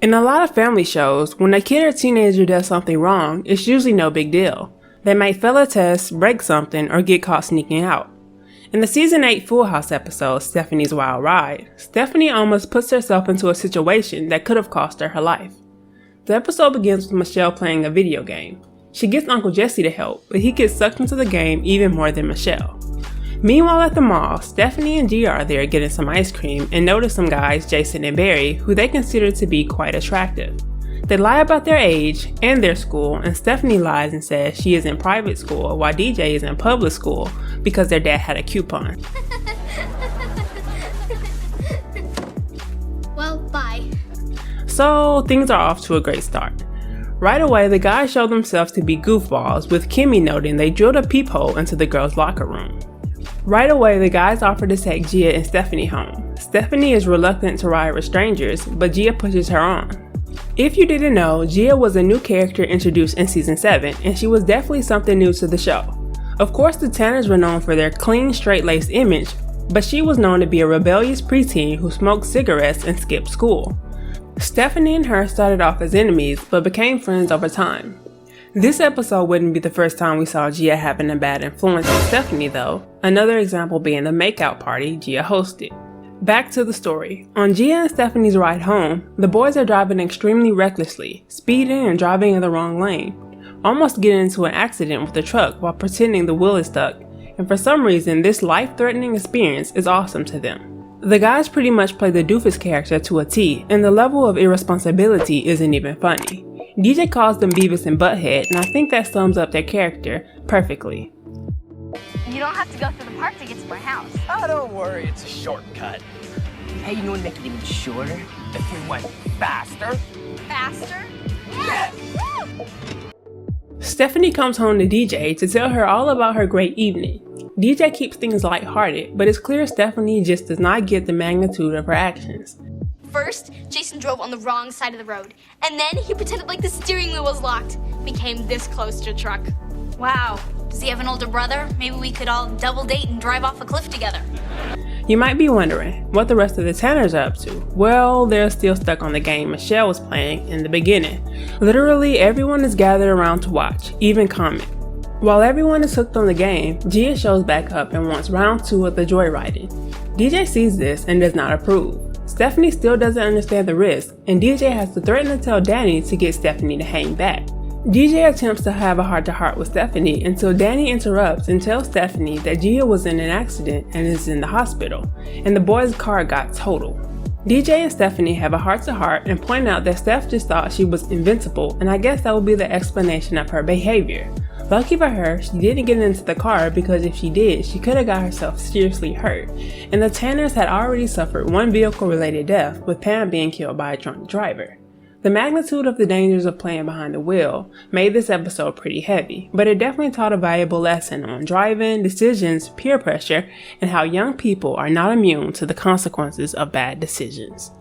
In a lot of family shows, when a kid or teenager does something wrong, it's usually no big deal. They might fail a test, break something, or get caught sneaking out. In the season 8 Full House episode, Stephanie's Wild Ride, Stephanie almost puts herself into a situation that could have cost her life. The episode begins with Michelle playing a video game. She gets Uncle Jesse to help, but he gets sucked into the game even more than Michelle. Meanwhile at the mall, Stephanie and Gia are there getting some ice cream and notice some guys, Jason and Barry, who they consider to be quite attractive. They lie about their age and their school, and Stephanie lies and says she is in private school while DJ is in public school because their dad had a coupon. Well, bye. So things are off to a great start. Right away, the guys show themselves to be goofballs, with Kimmy noting they drilled a peephole into the girls' locker room. Right away, the guys offer to take Gia and Stephanie home. Stephanie is reluctant to ride with strangers, but Gia pushes her on. If you didn't know, Gia was a new character introduced in season 7, and she was definitely something new to the show. Of course, the Tanners were known for their clean, straight-laced image, but she was known to be a rebellious preteen who smoked cigarettes and skipped school. Stephanie and her started off as enemies, but became friends over time. This episode wouldn't be the first time we saw Gia having a bad influence on Stephanie though, another example being the makeout party Gia hosted. Back to the story. On Gia and Stephanie's ride home, the boys are driving extremely recklessly, speeding and driving in the wrong lane, almost getting into an accident with the truck while pretending the wheel is stuck, and for some reason this life-threatening experience is awesome to them. The guys pretty much play the doofus character to a T, and the level of irresponsibility isn't even funny. DJ calls them Beavis and Butthead, and I think that sums up their character perfectly. You don't have to go through the park to get to my house. Oh, don't worry, it's a shortcut. Hey, you know what would make it even shorter? If we went faster. Faster? Yeah. Stephanie comes home to DJ to tell her all about her great evening. DJ keeps things lighthearted, but it's clear Stephanie just does not get the magnitude of her actions. First, Jason drove on the wrong side of the road, and then he pretended like the steering wheel was locked. We came this close to a truck. Wow, does he have an older brother? Maybe we could all double date and drive off a cliff together. You might be wondering what the rest of the Tanners are up to. Well, they're still stuck on the game Michelle was playing in the beginning. Literally everyone is gathered around to watch, even comment. While everyone is hooked on the game, Gia shows back up and wants round 2 of the Joyriding. DJ sees this and does not approve. Stephanie still doesn't understand the risk, and DJ has to threaten to tell Danny to get Stephanie to hang back. DJ attempts to have a heart-to-heart with Stephanie until Danny interrupts and tells Stephanie that Gia was in an accident and is in the hospital, and the boy's car got totaled. DJ and Stephanie have a heart-to-heart and point out that Steph just thought she was invincible, and I guess that would be the explanation of her behavior. Lucky for her, she didn't get into the car because if she did, she could have got herself seriously hurt, and the Tanners had already suffered one vehicle-related death, with Pam being killed by a drunk driver. The magnitude of the dangers of playing behind the wheel made this episode pretty heavy, but it definitely taught a valuable lesson on driving, decisions, peer pressure, and how young people are not immune to the consequences of bad decisions.